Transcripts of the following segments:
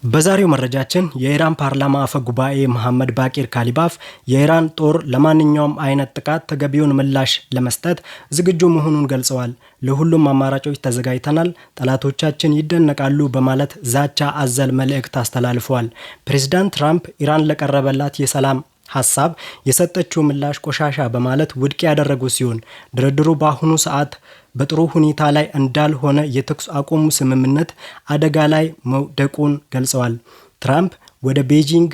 በዛሬው መረጃችን የኢራን ፓርላማ አፈ ጉባኤ መሐመድ ባቂር ካሊባፍ የኢራን ጦር ለማንኛውም አይነት ጥቃት ተገቢውን ምላሽ ለመስጠት ዝግጁ መሆኑን ገልጸዋል። ለሁሉም አማራጮች ተዘጋጅተናል፣ ጠላቶቻችን ይደነቃሉ በማለት ዛቻ አዘል መልእክት አስተላልፈዋል። ፕሬዝዳንት ትራምፕ ኢራን ለቀረበላት የሰላም ሐሳብ የሰጠችው ምላሽ ቆሻሻ በማለት ውድቅ ያደረጉ ሲሆን ድርድሩ በአሁኑ ሰዓት በጥሩ ሁኔታ ላይ እንዳልሆነ የተኩስ አቁም ስምምነት አደጋ ላይ መውደቁን ገልጸዋል። ትራምፕ ወደ ቤጂንግ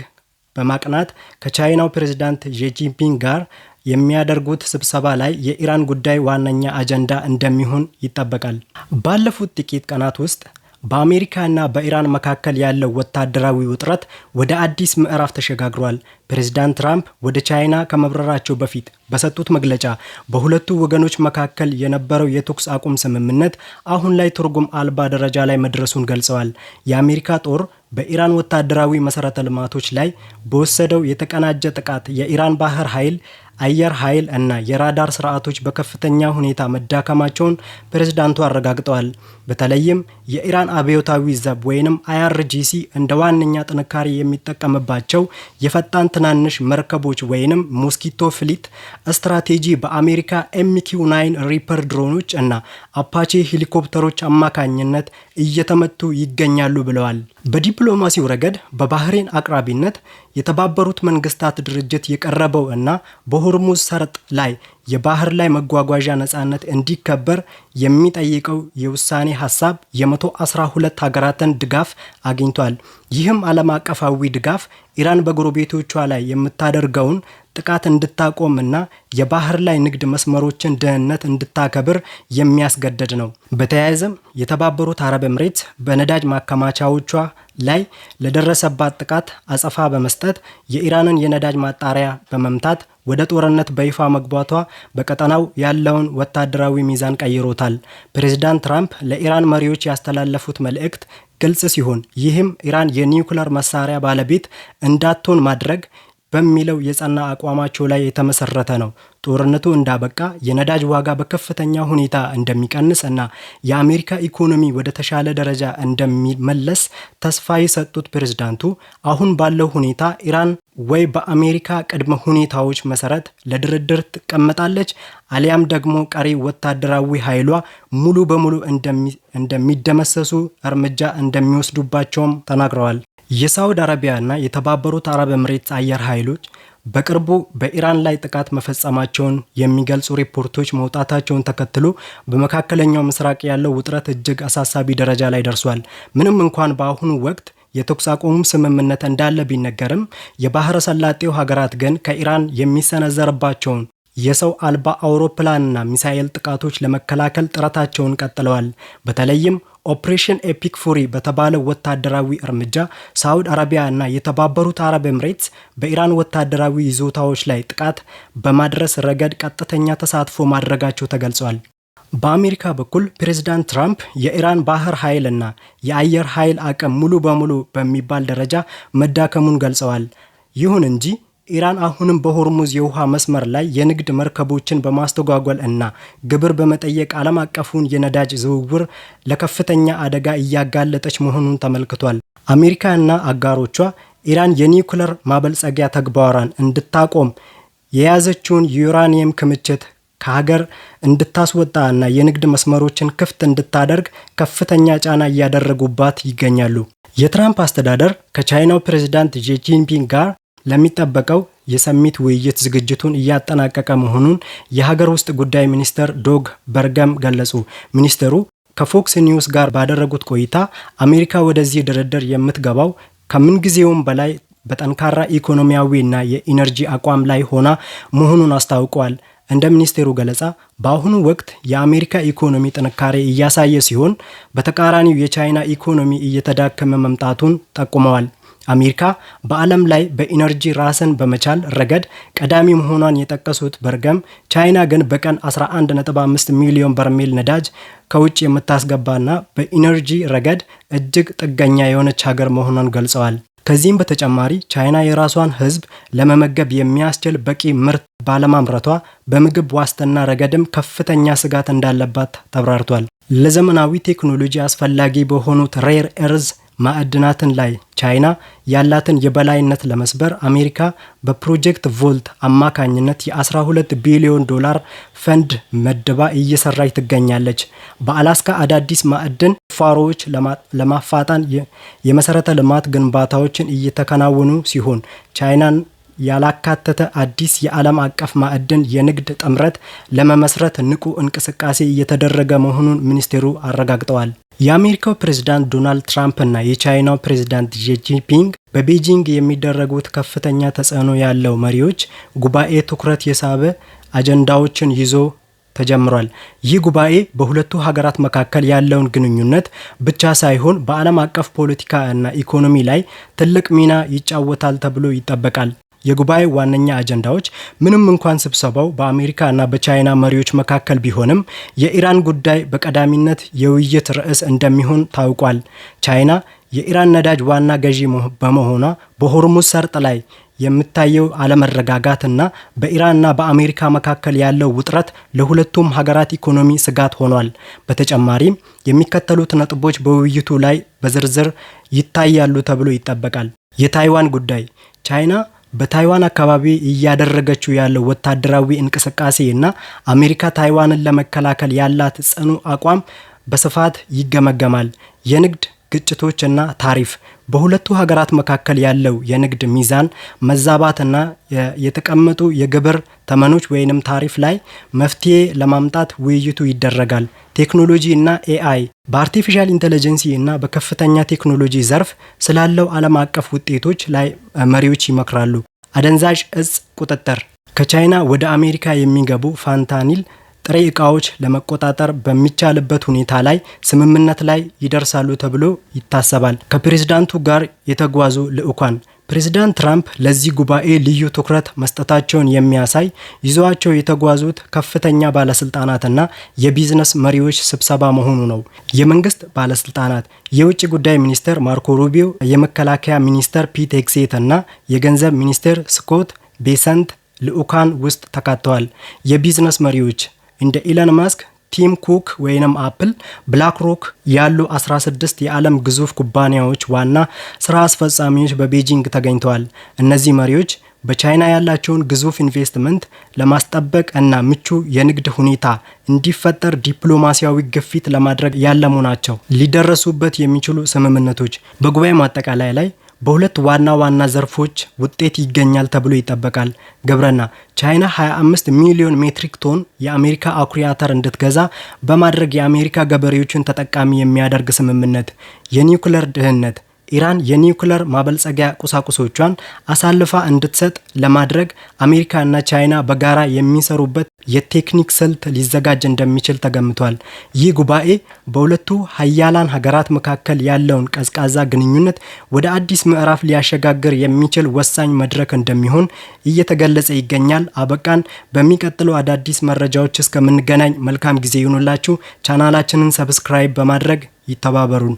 በማቅናት ከቻይናው ፕሬዝዳንት ዢ ጂንፒንግ ጋር የሚያደርጉት ስብሰባ ላይ የኢራን ጉዳይ ዋነኛ አጀንዳ እንደሚሆን ይጠበቃል። ባለፉት ጥቂት ቀናት ውስጥ በአሜሪካና በኢራን መካከል ያለው ወታደራዊ ውጥረት ወደ አዲስ ምዕራፍ ተሸጋግሯል። ፕሬዝዳንት ትራምፕ ወደ ቻይና ከመብረራቸው በፊት በሰጡት መግለጫ በሁለቱ ወገኖች መካከል የነበረው የተኩስ አቁም ስምምነት አሁን ላይ ትርጉም አልባ ደረጃ ላይ መድረሱን ገልጸዋል። የአሜሪካ ጦር በኢራን ወታደራዊ መሰረተ ልማቶች ላይ በወሰደው የተቀናጀ ጥቃት የኢራን ባህር ኃይል፣ አየር ኃይል እና የራዳር ስርዓቶች በከፍተኛ ሁኔታ መዳከማቸውን ፕሬዝዳንቱ አረጋግጠዋል። በተለይም የኢራን አብዮታዊ ዘብ ወይንም IRGC እንደ ዋነኛ ጥንካሬ የሚጠቀምባቸው የፈጣን ትናንሽ መርከቦች ወይንም ሞስኪቶ ፍሊት ስትራቴጂ በአሜሪካ MQ-9 ሪፐር ድሮኖች እና አፓቼ ሄሊኮፕተሮች አማካኝነት እየተመቱ ይገኛሉ ብለዋል። በዲፕሎማሲው ረገድ በባህሬን አቅራቢነት የተባበሩት መንግስታት ድርጅት የቀረበው እና በሆርሙዝ ሰርጥ ላይ የባህር ላይ መጓጓዣ ነጻነት እንዲከበር የሚጠይቀው የውሳኔ ሐሳብ የ112 ሀገራትን ድጋፍ አግኝቷል። ይህም ዓለም አቀፋዊ ድጋፍ ኢራን በጎረቤቶቿ ላይ የምታደርገውን ጥቃት እንድታቆም እና የባህር ላይ ንግድ መስመሮችን ደህንነት እንድታከብር የሚያስገድድ ነው። በተያያዘም የተባበሩት አረብ ኤምሬት በነዳጅ ማከማቻዎቿ ላይ ለደረሰባት ጥቃት አጸፋ በመስጠት የኢራንን የነዳጅ ማጣሪያ በመምታት ወደ ጦርነት በይፋ መግባቷ በቀጠናው ያለውን ወታደራዊ ሚዛን ቀይሮታል። ፕሬዝዳንት ትራምፕ ለኢራን መሪዎች ያስተላለፉት መልእክት ግልጽ ሲሆን ይህም ኢራን የኒውክሌር መሳሪያ ባለቤት እንዳትሆን ማድረግ በሚለው የጸና አቋማቸው ላይ የተመሰረተ ነው። ጦርነቱ እንዳበቃ የነዳጅ ዋጋ በከፍተኛ ሁኔታ እንደሚቀንስ እና የአሜሪካ ኢኮኖሚ ወደ ተሻለ ደረጃ እንደሚመለስ ተስፋ የሰጡት ፕሬዝዳንቱ አሁን ባለው ሁኔታ ኢራን ወይ በአሜሪካ ቅድመ ሁኔታዎች መሰረት ለድርድር ትቀመጣለች አሊያም ደግሞ ቀሪ ወታደራዊ ኃይሏ ሙሉ በሙሉ እንደሚደመሰሱ እርምጃ እንደሚወስዱባቸውም ተናግረዋል። የሳውዲ አረቢያና የተባበሩት አረብ ኤምሬትስ አየር ኃይሎች በቅርቡ በኢራን ላይ ጥቃት መፈጸማቸውን የሚገልጹ ሪፖርቶች መውጣታቸውን ተከትሎ በመካከለኛው ምስራቅ ያለው ውጥረት እጅግ አሳሳቢ ደረጃ ላይ ደርሷል። ምንም እንኳን በአሁኑ ወቅት የተኩስ አቁም ስምምነት እንዳለ ቢነገርም የባህረ ሰላጤው ሀገራት ግን ከኢራን የሚሰነዘርባቸውን የሰው አልባ አውሮፕላንና ሚሳኤል ጥቃቶች ለመከላከል ጥረታቸውን ቀጥለዋል። በተለይም ኦፕሬሽን ኤፒክ ፉሪ በተባለው ወታደራዊ እርምጃ ሳውዲ አረቢያ እና የተባበሩት አረብ ኤምሬትስ በኢራን ወታደራዊ ይዞታዎች ላይ ጥቃት በማድረስ ረገድ ቀጥተኛ ተሳትፎ ማድረጋቸው ተገልጿል። በአሜሪካ በኩል ፕሬዝዳንት ትራምፕ የኢራን ባህር ኃይል እና የአየር ኃይል አቅም ሙሉ በሙሉ በሚባል ደረጃ መዳከሙን ገልጸዋል። ይሁን እንጂ ኢራን አሁንም በሆርሙዝ የውሃ መስመር ላይ የንግድ መርከቦችን በማስተጓጎል እና ግብር በመጠየቅ ዓለም አቀፉን የነዳጅ ዝውውር ለከፍተኛ አደጋ እያጋለጠች መሆኑን ተመልክቷል። አሜሪካ እና አጋሮቿ ኢራን የኒውክሌር ማበልጸጊያ ተግባሯን እንድታቆም የያዘችውን የዩራኒየም ክምችት ከሀገር እንድታስወጣ እና የንግድ መስመሮችን ክፍት እንድታደርግ ከፍተኛ ጫና እያደረጉባት ይገኛሉ። የትራምፕ አስተዳደር ከቻይናው ፕሬዝዳንት ዢ ጂንፒንግ ጋር ለሚጠበቀው የሰሚት ውይይት ዝግጅቱን እያጠናቀቀ መሆኑን የሀገር ውስጥ ጉዳይ ሚኒስትር ዶግ በርገም ገለጹ። ሚኒስትሩ ከፎክስ ኒውስ ጋር ባደረጉት ቆይታ አሜሪካ ወደዚህ ድርድር የምትገባው ከምንጊዜውም በላይ በጠንካራ ኢኮኖሚያዊና የኢነርጂ አቋም ላይ ሆና መሆኑን አስታውቀዋል። እንደ ሚኒስቴሩ ገለጻ በአሁኑ ወቅት የአሜሪካ ኢኮኖሚ ጥንካሬ እያሳየ ሲሆን በተቃራኒው የቻይና ኢኮኖሚ እየተዳከመ መምጣቱን ጠቁመዋል። አሜሪካ በዓለም ላይ በኢነርጂ ራስን በመቻል ረገድ ቀዳሚ መሆኗን የጠቀሱት በርገም ቻይና ግን በቀን 11.5 ሚሊዮን በርሜል ነዳጅ ከውጭ የምታስገባና በኢነርጂ ረገድ እጅግ ጥገኛ የሆነች ሀገር መሆኗን ገልጸዋል። ከዚህም በተጨማሪ ቻይና የራሷን ሕዝብ ለመመገብ የሚያስችል በቂ ምርት ባለማምረቷ በምግብ ዋስትና ረገድም ከፍተኛ ስጋት እንዳለባት ተብራርቷል። ለዘመናዊ ቴክኖሎጂ አስፈላጊ በሆኑት ሬር ኤርዝ ማዕድናትን ላይ ቻይና ያላትን የበላይነት ለመስበር አሜሪካ በፕሮጀክት ቮልት አማካኝነት የ12 ቢሊዮን ዶላር ፈንድ መድባ እየሰራች ትገኛለች። በአላስካ አዳዲስ ማዕድን ቁፋሮዎች ለማፋጣን የመሰረተ ልማት ግንባታዎችን እየተከናወኑ ሲሆን ቻይናን ያላካተተ አዲስ የዓለም አቀፍ ማዕድን የንግድ ጥምረት ለመመስረት ንቁ እንቅስቃሴ እየተደረገ መሆኑን ሚኒስቴሩ አረጋግጠዋል። የአሜሪካው ፕሬዝዳንት ዶናልድ ትራምፕ እና የቻይናው ፕሬዝዳንት ዢ ጂንፒንግ በቤጂንግ የሚደረጉት ከፍተኛ ተጽዕኖ ያለው መሪዎች ጉባኤ ትኩረት የሳበ አጀንዳዎችን ይዞ ተጀምሯል። ይህ ጉባኤ በሁለቱ ሀገራት መካከል ያለውን ግንኙነት ብቻ ሳይሆን በዓለም አቀፍ ፖለቲካ እና ኢኮኖሚ ላይ ትልቅ ሚና ይጫወታል ተብሎ ይጠበቃል። የጉባኤ ዋነኛ አጀንዳዎች ምንም እንኳን ስብሰባው በአሜሪካ እና በቻይና መሪዎች መካከል ቢሆንም የኢራን ጉዳይ በቀዳሚነት የውይይት ርዕስ እንደሚሆን ታውቋል። ቻይና የኢራን ነዳጅ ዋና ገዢ በመሆኗ በሆርሙዝ ሰርጥ ላይ የምታየው አለመረጋጋትና በኢራንና በአሜሪካ መካከል ያለው ውጥረት ለሁለቱም ሀገራት ኢኮኖሚ ስጋት ሆኗል። በተጨማሪም የሚከተሉት ነጥቦች በውይይቱ ላይ በዝርዝር ይታያሉ ተብሎ ይጠበቃል። የታይዋን ጉዳይ ቻይና በታይዋን አካባቢ እያደረገችው ያለው ወታደራዊ እንቅስቃሴ እና አሜሪካ ታይዋንን ለመከላከል ያላት ጽኑ አቋም በስፋት ይገመገማል። የንግድ ግጭቶች እና ታሪፍ በሁለቱ ሀገራት መካከል ያለው የንግድ ሚዛን መዛባትና የተቀመጡ የግብር ተመኖች ወይንም ታሪፍ ላይ መፍትሄ ለማምጣት ውይይቱ ይደረጋል። ቴክኖሎጂ እና ኤአይ በአርቲፊሻል ኢንተለጀንሲ እና በከፍተኛ ቴክኖሎጂ ዘርፍ ስላለው ዓለም አቀፍ ውጤቶች ላይ መሪዎች ይመክራሉ። አደንዛዥ እጽ ቁጥጥር ከቻይና ወደ አሜሪካ የሚገቡ ፋንታኒል ጥሬ ዕቃዎች ለመቆጣጠር በሚቻልበት ሁኔታ ላይ ስምምነት ላይ ይደርሳሉ ተብሎ ይታሰባል። ከፕሬዝዳንቱ ጋር የተጓዙ ልዑካን ፕሬዝዳንት ትራምፕ ለዚህ ጉባኤ ልዩ ትኩረት መስጠታቸውን የሚያሳይ ይዘዋቸው የተጓዙት ከፍተኛ ባለስልጣናትና የቢዝነስ መሪዎች ስብሰባ መሆኑ ነው። የመንግስት ባለስልጣናት የውጭ ጉዳይ ሚኒስትር ማርኮ ሩቢዮ፣ የመከላከያ ሚኒስትር ፒት ሄግሴት እና የገንዘብ ሚኒስትር ስኮት ቤሰንት ልዑካን ውስጥ ተካተዋል። የቢዝነስ መሪዎች እንደ ኢለን ማስክ፣ ቲም ኩክ ወይንም አፕል፣ ብላክ ሮክ ያሉ 16 የዓለም ግዙፍ ኩባንያዎች ዋና ስራ አስፈጻሚዎች በቤጂንግ ተገኝተዋል። እነዚህ መሪዎች በቻይና ያላቸውን ግዙፍ ኢንቨስትመንት ለማስጠበቅ እና ምቹ የንግድ ሁኔታ እንዲፈጠር ዲፕሎማሲያዊ ግፊት ለማድረግ ያለሙ ናቸው። ሊደረሱበት የሚችሉ ስምምነቶች በጉባኤ ማጠቃለያ ላይ በሁለት ዋና ዘርፎች ውጤት ይገኛል ተብሎ ይጠበቃል። ግብርና ቻይና 25 ሚሊዮን ሜትሪክ ቶን የአሜሪካ አኩሪ አተር እንድትገዛ በማድረግ የአሜሪካ ገበሬዎችን ተጠቃሚ የሚያደርግ ስምምነት። የኒውክሌር ደህንነት ኢራን የኒውክሌር ማበልጸጊያ ቁሳቁሶቿን አሳልፋ እንድትሰጥ ለማድረግ አሜሪካ እና ቻይና በጋራ የሚሰሩበት የቴክኒክ ስልት ሊዘጋጅ እንደሚችል ተገምቷል። ይህ ጉባኤ በሁለቱ ሀያላን ሀገራት መካከል ያለውን ቀዝቃዛ ግንኙነት ወደ አዲስ ምዕራፍ ሊያሸጋግር የሚችል ወሳኝ መድረክ እንደሚሆን እየተገለጸ ይገኛል። አበቃን። በሚቀጥለው አዳዲስ መረጃዎች እስከምንገናኝ መልካም ጊዜ ይሁንላችሁ። ቻናላችንን ሰብስክራይብ በማድረግ ይተባበሩን።